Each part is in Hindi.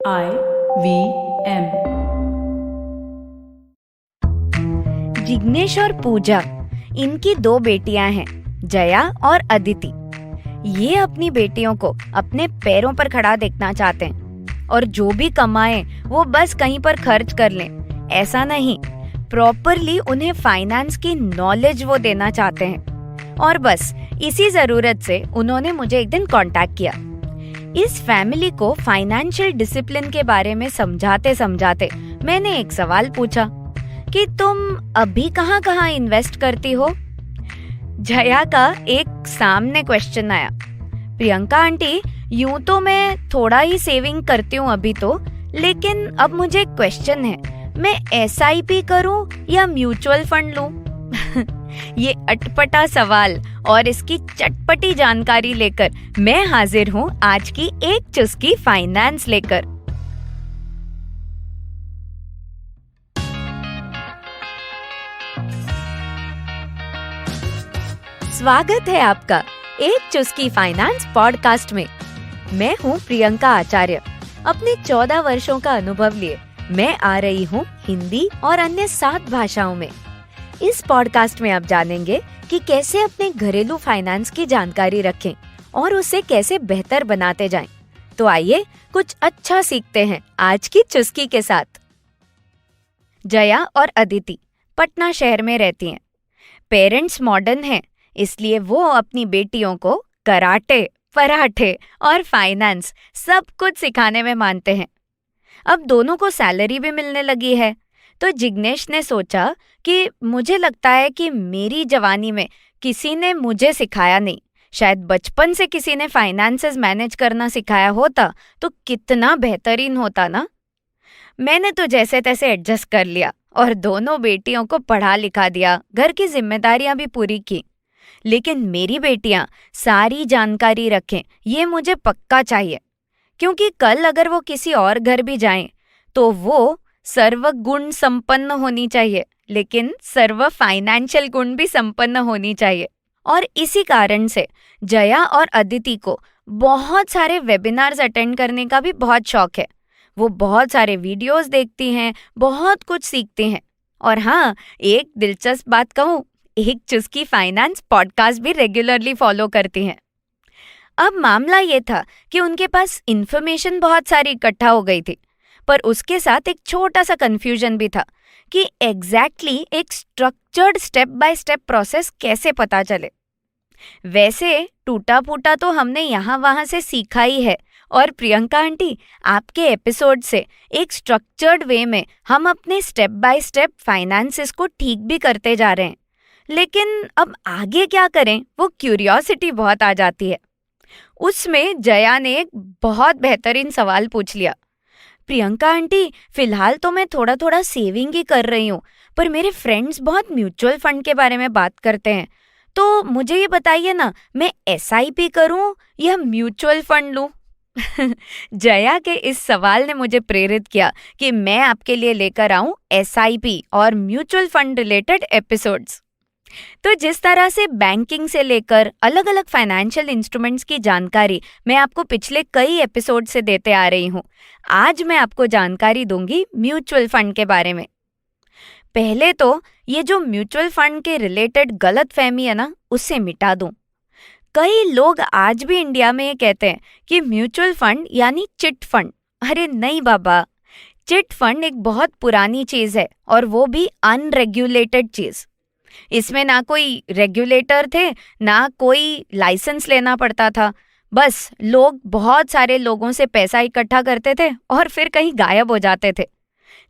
IVM। जिग्नेश और पूजा, इनकी 2 बेटियां हैं, जया और अदिति। ये अपनी बेटियों को अपने पैरों पर खड़ा देखना चाहते हैं और जो भी कमाएं वो बस कहीं पर खर्च कर लें, ऐसा नहीं, प्रॉपरली उन्हें फाइनेंस की नॉलेज वो देना चाहते हैं। और बस इसी जरूरत से उन्होंने मुझे एक दिन कांटेक्ट किया। इस फैमिली को फाइनेंशियल डिसिप्लिन के बारे में समझाते समझाते मैंने एक सवाल पूछा कि तुम अभी कहाँ कहाँ इन्वेस्ट करती हो। जया का एक सामने क्वेश्चन आया, प्रियंका आंटी, यूं तो मैं थोड़ा ही सेविंग करती हूँ अभी तो, लेकिन अब मुझे एक क्वेश्चन है, मैं SIP करूं या म्यूचुअल फंड लूं? ये अटपटा सवाल और इसकी चटपटी जानकारी लेकर मैं हाजिर हूँ आज की एक चुस्की फाइनेंस लेकर। स्वागत है आपका एक चुस्की फाइनेंस पॉडकास्ट में। मैं हूँ प्रियंका आचार्य। अपने 14 वर्षों का अनुभव लिए मैं आ रही हूँ हिंदी और अन्य 7 भाषाओं में। इस पॉडकास्ट में आप जानेंगे कि कैसे अपने घरेलू फाइनेंस की जानकारी रखें और उसे कैसे बेहतर बनाते जाएं। तो आइए कुछ अच्छा सीखते हैं आज की चुस्की के साथ। जया और अदिति पटना शहर में रहती हैं। पेरेंट्स मॉडर्न हैं, इसलिए वो अपनी बेटियों को कराटे, पराठे और फाइनेंस सब कुछ सिखाने में मानते हैं। अब दोनों को सैलरी भी मिलने लगी है, तो जिग्नेश ने सोचा कि मुझे लगता है कि मेरी जवानी में किसी ने मुझे सिखाया नहीं, शायद बचपन से किसी ने फाइनेंसेस मैनेज करना सिखाया होता तो कितना बेहतरीन होता ना। मैंने तो जैसे तैसे एडजस्ट कर लिया और दोनों बेटियों को पढ़ा लिखा दिया, घर की जिम्मेदारियां भी पूरी की। लेकिन मेरी बेटियां सारी जानकारी रखें, ये मुझे पक्का चाहिए, क्योंकि कल अगर वो किसी और घर भी जाएं तो वो सर्व गुण संपन्न होनी चाहिए, लेकिन सर्व फाइनेंशियल गुण भी संपन्न होनी चाहिए। और इसी कारण से जया और अदिति को बहुत सारे वेबिनार्स अटेंड करने का भी बहुत शौक है। वो बहुत सारे वीडियोस देखती हैं, बहुत कुछ सीखती हैं। और हाँ, एक दिलचस्प बात कहूँ, एक चुस्की फाइनेंस पॉडकास्ट भी रेगुलरली फॉलो करती हैं। अब मामला ये था कि उनके पास इन्फॉर्मेशन बहुत सारी इकट्ठा हो गई थी, पर उसके साथ एक छोटा सा कंफ्यूजन भी था कि एग्जैक्टली एक structured step by step process कैसे पता चले। वैसे टूटा फूटा तो हमने यहाँ वहाँ से सीखा ही है, और प्रियंका आंटी, आपके एपिसोड से एक स्ट्रक्चर्ड वे में हम अपने स्टेप बाय स्टेप फाइनेंसेस को ठीक भी करते जा रहे हैं। लेकिन अब आगे क्या करें, वो क्यूरियोसिटी बहुत आ जाती है। उसमें जया ने एक बहुत बेहतरीन सवाल पूछ लिया, प्रियंका आंटी, फिलहाल तो मैं थोड़ा थोड़ा सेविंग ही कर रही हूँ, पर मेरे फ्रेंड्स बहुत म्यूचुअल फंड के बारे में बात करते हैं, तो मुझे ये बताइए ना, मैं SIP करूँ या म्यूचुअल फंड लूँ? जया के इस सवाल ने मुझे प्रेरित किया कि मैं आपके लिए लेकर आऊँ SIP और म्यूचुअल फंड रिलेटेड एपिसोड्स। तो जिस तरह से बैंकिंग से लेकर अलग अलग फाइनेंशियल इंस्ट्रूमेंट्स की जानकारी मैं आपको पिछले कई एपिसोड से देते आ रही हूँ, आज मैं आपको जानकारी दूंगी म्यूचुअल फंड के बारे में। पहले तो ये जो म्यूचुअल फंड के रिलेटेड गलतफहमी है ना, उससे मिटा दूं। कई लोग आज भी इंडिया में ये कहते हैं कि म्यूचुअल फंड यानी चिट फंड। अरे नहीं बाबा, चिट फंड एक बहुत पुरानी चीज है, और वो भी अनरेगुलेटेड चीज। इसमें ना कोई रेगुलेटर थे, ना कोई लाइसेंस लेना पड़ता था, बस लोग बहुत सारे लोगों से पैसा इकट्ठा करते थे और फिर कहीं गायब हो जाते थे।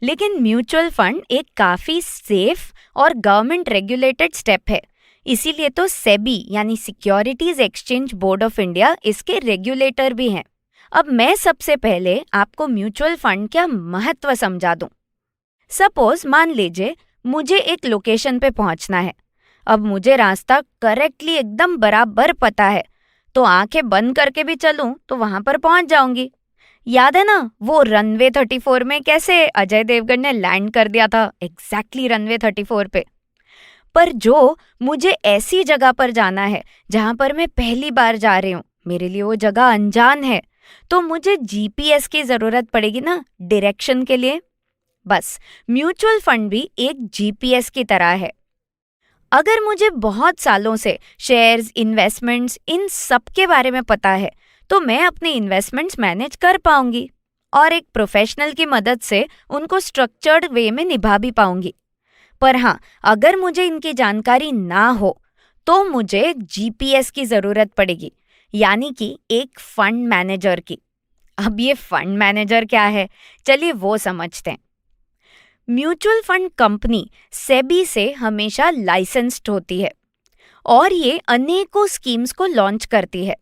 लेकिन म्यूचुअल फंड एक काफी सेफ और गवर्नमेंट रेगुलेटेड स्टेप है, इसीलिए तो सेबी यानी securities exchange board of India इसके रेगुलेटर भी हैं। अब मैं सबसे पहले आपको म्यूचुअल फंड का महत्व समझा दूं। सपोज मान लीजिए मुझे एक लोकेशन पे पहुंचना है। अब मुझे रास्ता करेक्टली एकदम बराबर पता है, तो आंखें बंद करके भी चलूं तो वहां पर पहुंच जाऊंगी। याद है ना वो रनवे 34 में कैसे अजय देवगन ने लैंड कर दिया था, एग्जैक्टली रनवे 34 पे। पर जो मुझे ऐसी जगह पर जाना है जहां पर मैं पहली बार जा रही हूँ, मेरे लिए वो जगह अनजान है, तो मुझे जीपीएस की जरूरत पड़ेगी ना डायरेक्शन के लिए। बस म्यूचुअल फंड भी एक जीपीएस की तरह है। अगर मुझे बहुत सालों से शेयर्स, इन्वेस्टमेंट्स, इन सब के बारे में पता है तो मैं अपने इन्वेस्टमेंट्स मैनेज कर पाऊंगी और एक प्रोफेशनल की मदद से उनको स्ट्रक्चर्ड वे में निभा भी पाऊंगी। पर हाँ, अगर मुझे इनकी जानकारी ना हो तो मुझे जीपीएस की जरूरत पड़ेगी, यानी कि एक फंड मैनेजर की। अब ये फंड मैनेजर क्या है, चलिए वो समझते हैं। म्यूचुअल फंड कंपनी सेबी से हमेशा लाइसेंस्ड होती है और ये अनेकों स्कीम्स को लॉन्च करती है।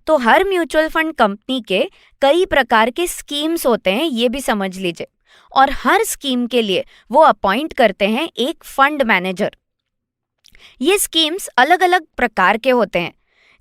तो हर म्यूचुअल फंड कंपनी के कई प्रकार के स्कीम्स होते हैं, ये भी समझ लीजिए। और हर स्कीम के लिए वो अपॉइंट करते हैं एक फंड मैनेजर। ये स्कीम्स अलग अलग प्रकार के होते हैं,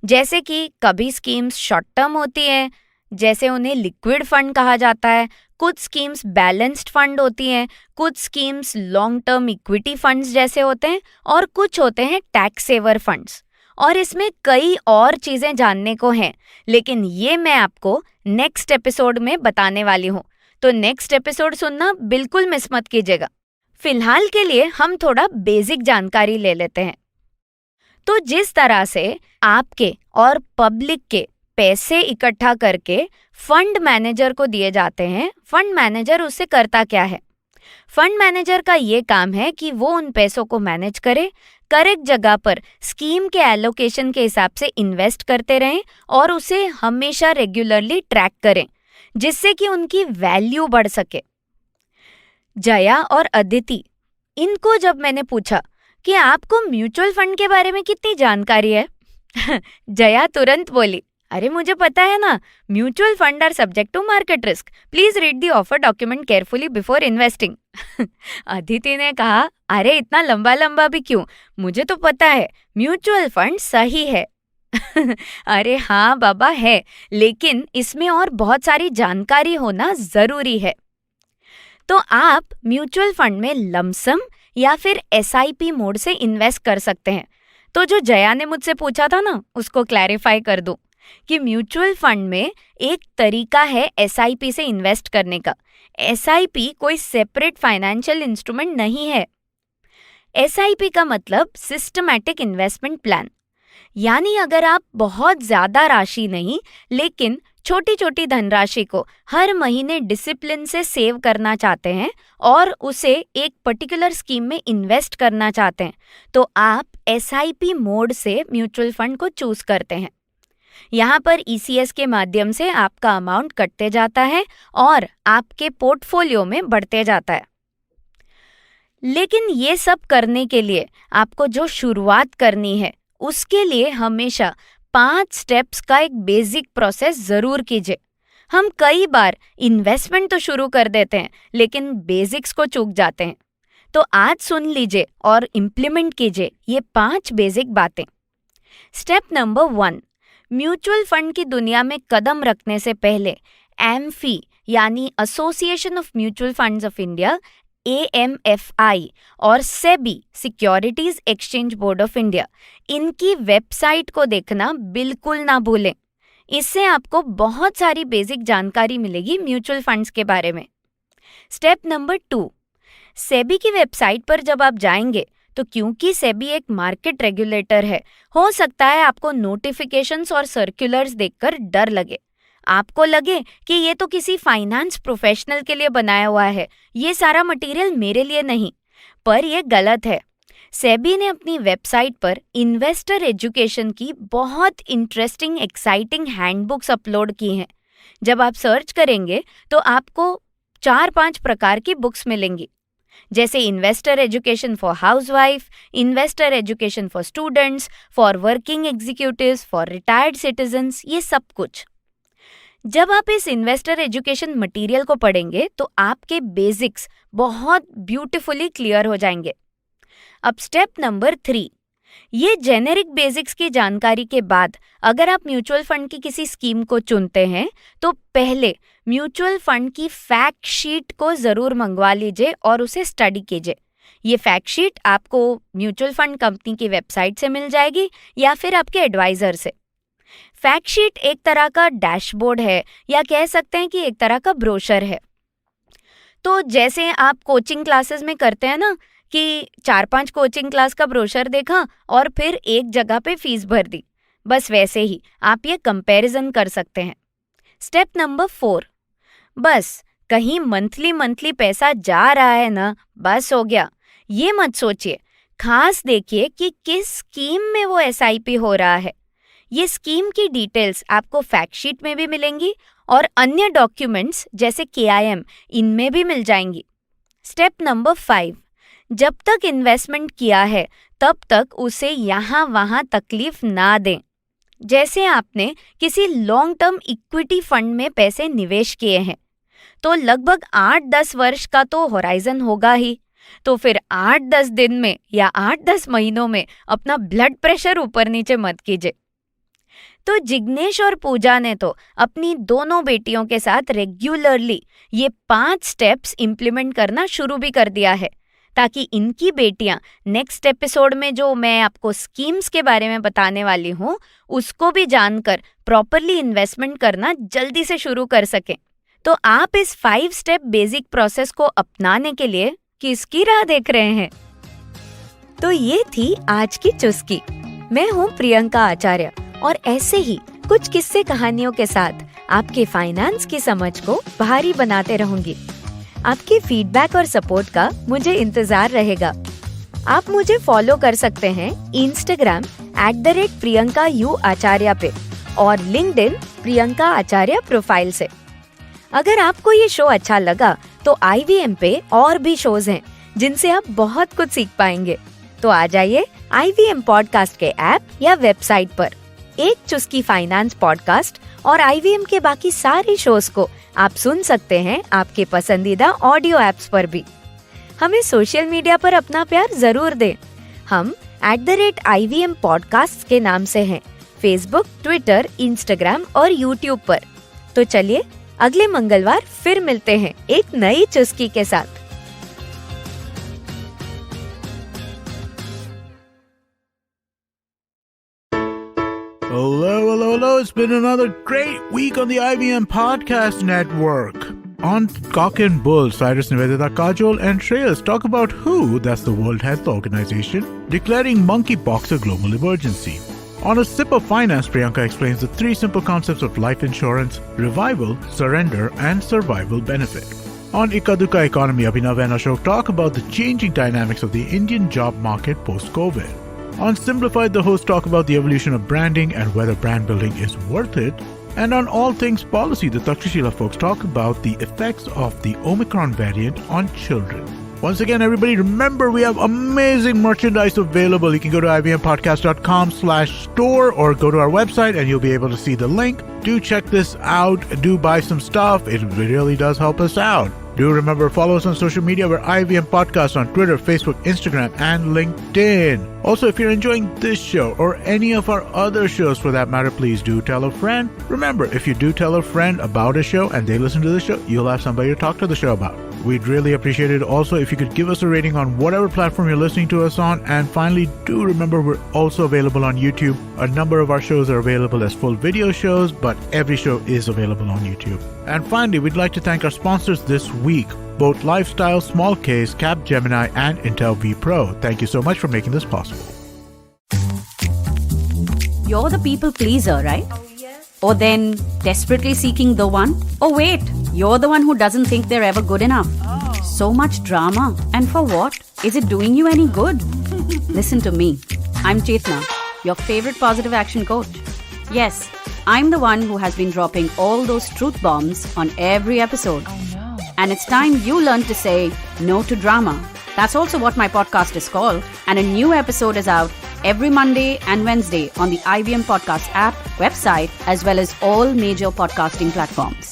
जैसे कि कभी स्कीम्स शॉर्ट टर्म होती हैं, जैसे उन्हें लिक्विड फंड कहा जाता है। कुछ स्कीम्स बैलेंस्ड फंड होती हैं, कुछ schemes long term equity funds जैसे होते हैं और कुछ होते हैं टैक्स सेवर फंड्स। और इसमें कई और चीजें जानने को हैं, लेकिन ये मैं आपको नेक्स्ट एपिसोड में बताने वाली हूँ। तो नेक्स्ट एपिसोड सुनना बिल्कुल मिस मत कीजिएगा। फिलहाल के लिए हम थोड़ा बेसिक जानकारी ले लेते हैं। तो जिस तरह से आपके और पब्लिक के पैसे इकट्ठा करके फंड मैनेजर को दिए जाते हैं, फंड मैनेजर उससे करता क्या है? फंड मैनेजर का ये काम है कि वो उन पैसों को मैनेज करे, करेक्ट जगह पर स्कीम के एलोकेशन के हिसाब से इन्वेस्ट करते रहें और उसे हमेशा रेगुलरली ट्रैक करें, जिससे कि उनकी वैल्यू बढ़ सके। जया और अदिति, इनको जब मैंने पूछा कि आपको म्यूचुअल फंड के बारे में कितनी जानकारी है, जया तुरंत बोली, अरे मुझे पता है ना, mutual fund are subject to market risk, please read the offer document carefully before investing. Aditi ने कहा, अरे इतना लंबा लंबा भी क्यों, मुझे तो पता है म्यूचुअल फंड सही है। अरे हाँ बाबा है, लेकिन इसमें और बहुत सारी जानकारी होना जरूरी है। तो आप म्यूचुअल फंड में लमसम या फिर एसआईपी मोड से इन्वेस्ट कर सकते हैं। तो जो जया ने मुझसे पूछा था ना, उसको क्लैरिफाई कर दूं कि म्यूचुअल फंड में एक तरीका है एसआईपी से इन्वेस्ट करने का। एसआईपी कोई सेपरेट फाइनेंशियल इंस्ट्रूमेंट नहीं है। एसआईपी का मतलब सिस्टमैटिक इन्वेस्टमेंट प्लान, यानी अगर आप बहुत ज्यादा राशि नहीं, लेकिन छोटी छोटी धनराशि को हर महीने डिसिप्लिन से सेव करना चाहते हैं और उसे एक पर्टिकुलर स्कीम में इन्वेस्ट करना चाहते हैं, तो आप एसआईपी मोड से म्यूचुअल फंड को चूज करते हैं। यहाँ पर ईसीएस के माध्यम से आपका अमाउंट कटते जाता है और आपके पोर्टफोलियो में बढ़ते जाता है। लेकिन ये सब करने के लिए आपको जो शुरुआत करनी है, उसके लिए हमेशा 5 स्टेप्स का एक बेसिक प्रोसेस जरूर कीजिए। हम कई बार इन्वेस्टमेंट तो शुरू कर देते हैं, लेकिन बेसिक्स को चूक जाते हैं। तो आज सुन लीजिए और इम्प्लीमेंट कीजिए ये 5 बेसिक बातें। स्टेप नंबर 1, म्यूचुअल फंड की दुनिया में कदम रखने से पहले एमफी यानी association of mutual funds of India, AMFI और SEBI securities exchange board of India, इनकी वेबसाइट को देखना बिल्कुल ना भूलें। इससे आपको बहुत सारी बेसिक जानकारी मिलेगी म्यूचुअल फंड्स के बारे में। स्टेप नंबर 2, सेबी की वेबसाइट पर जब आप जाएंगे तो क्योंकि सेबी एक मार्केट रेगुलेटर है, हो सकता है आपको नोटिफिकेशंस और सर्कुलर्स देखकर डर लगे। आपको लगे कि ये तो किसी फाइनेंस प्रोफेशनल के लिए बनाया हुआ है, ये सारा मटेरियल मेरे लिए नहीं। पर यह गलत है। सेबी ने अपनी वेबसाइट पर इन्वेस्टर एजुकेशन की बहुत इंटरेस्टिंग, एक्साइटिंग हैंडबुक्स अपलोड की हैं। जब आप सर्च करेंगे तो आपको 4-5 प्रकार की बुक्स मिलेंगी, जैसे investor education for housewife, investor education for students, for working executives, for retired citizens, ये सब कुछ। जब आप इस इन्वेस्टर एजुकेशन मटेरियल को पढ़ेंगे तो आपके बेसिक्स बहुत ब्यूटीफुली क्लियर हो जाएंगे। अब स्टेप नंबर 3, ये जेनेरिक बेसिक्स की जानकारी के बाद अगर आप म्यूचुअल फंड की किसी स्कीम को चुनते हैं तो पहले म्यूचुअल फंड की फैक्ट शीट को जरूर मंगवा लीजिए और उसे स्टडी कीजिए। ये फैक्ट शीट आपको म्यूचुअल फंड कंपनी की वेबसाइट से मिल जाएगी या फिर आपके एडवाइजर से। फैक्ट शीट एक तरह का डैशबोर्ड है या कह सकते हैं कि एक तरह का ब्रोशर है। तो जैसे आप कोचिंग क्लासेस में करते हैं ना कि 4-5 कोचिंग क्लास का ब्रोशर देखा और फिर एक जगह पे फीस भर दी, बस वैसे ही आप ये कंपैरिजन कर सकते हैं। स्टेप नंबर 4, बस कहीं मंथली पैसा जा रहा है ना, बस हो गया, ये मत सोचिए। खास देखिए कि किस स्कीम में वो SIP हो रहा है। ये स्कीम की डिटेल्स आपको फैक्ट शीट में भी मिलेंगी और अन्य डॉक्यूमेंट्स जैसे KIM इनमें भी मिल जाएंगी। स्टेप नंबर 5, जब तक इन्वेस्टमेंट किया है तब तक उसे यहाँ वहाँ तकलीफ ना दें। जैसे आपने किसी लॉन्ग टर्म इक्विटी फंड में पैसे निवेश किए हैं तो लगभग 8-10 वर्ष का तो होराइजन होगा ही, तो फिर 8-10 दिन में या 8-10 महीनों में अपना ब्लड प्रेशर ऊपर नीचे मत कीजिए। तो जिग्नेश और पूजा ने तो अपनी दोनों बेटियों के साथ रेगुलरली ये 5 स्टेप्स इम्प्लीमेंट करना शुरू भी कर दिया है, ताकि इनकी बेटियां नेक्स्ट एपिसोड में जो मैं आपको स्कीम्स के बारे में बताने वाली हूँ उसको भी जानकर प्रॉपरली इन्वेस्टमेंट करना जल्दी से शुरू कर सकें। तो आप इस 5 स्टेप बेसिक प्रोसेस को अपनाने के लिए किसकी राह देख रहे हैं? तो ये थी आज की चुस्की। मैं हूँ प्रियंका आचार्य और ऐसे ही कुछ किस्से कहानियों के साथ आपके फाइनेंस की समझ को भारी बनाते रहूंगी। आपके फीडबैक और सपोर्ट का मुझे इंतजार रहेगा। आप मुझे फॉलो कर सकते हैं इंस्टाग्राम @PriyankaU पे और लिंक्डइन प्रियंका आचार्य प्रोफाइल से। अगर आपको ये शो अच्छा लगा तो IVM पे और भी शोज हैं जिनसे आप बहुत कुछ सीख पाएंगे। तो आ जाइए IVM पॉडकास्ट के ऐप या वेबसाइट पर। एक चुस्की फाइनेंस पॉडकास्ट और IVM के बाकी सारे शोज को आप सुन सकते हैं आपके पसंदीदा ऑडियो ऐप्स पर भी। हमें सोशल मीडिया पर अपना प्यार जरूर दें। हम @IVM पॉडकास्ट के नाम से हैं, फेसबुक, ट्विटर, इंस्टाग्राम और यूट्यूब पर। तो चलिए अगले मंगलवार फिर मिलते हैं एक नई चुस्की के साथ। Hello. It's been another great week on the IVM Podcast Network. On Cock and Bull, Cyrus Nivedita Kajol and Shreyas talk about WHO, that's the World Health Organization, declaring monkeypox a global emergency. On A Sip of Finance, Priyanka explains the 3 simple concepts of life insurance: revival, surrender, and survival benefit. On Ikaduka Economy, Abhinav and Ashok talk about the changing dynamics of the Indian job market post-COVID. On Simplified, the hosts talk about the evolution of branding and whether brand building is worth it. And on All Things Policy, the Takshashila folks talk about the effects of the Omicron variant on children. Once again, everybody, remember we have amazing merchandise available. You can go to ivmpodcast.com/store or go to our website and you'll be able to see the link. Do check this out. Do buy some stuff. It really does help us out. Do remember, follow us on social media. We're IVM Podcast on Twitter, Facebook, Instagram, and LinkedIn. Also, if you're enjoying this show or any of our other shows for that matter, please do tell a friend. Remember, if you do tell a friend about a show and they listen to the show, you'll have somebody to talk to the show about. We'd really appreciate it also if you could give us a rating on whatever platform you're listening to us on. And finally, do remember we're also available on YouTube. A number of our shows are available as full video shows, but every show is available on YouTube. And finally, we'd like to thank our sponsors this week, both Lifestyle, Small Case, Capgemini, and Intel V Pro. Thank you so much for making this possible. You're the people pleaser, right? Oh, yes. Or then desperately seeking the one? Or wait, you're the one who doesn't think they're ever good enough. Oh. So much drama. And for what? Is it doing you any good? Listen to me. I'm Chetna, your favorite positive action coach. Yes, I'm the one who has been dropping all those truth bombs on every episode. Oh, no. And it's time you learn to say no to drama. That's also what my podcast is called. And a new episode is out every Monday and Wednesday on the IVM Podcast app, website, as well as all major podcasting platforms.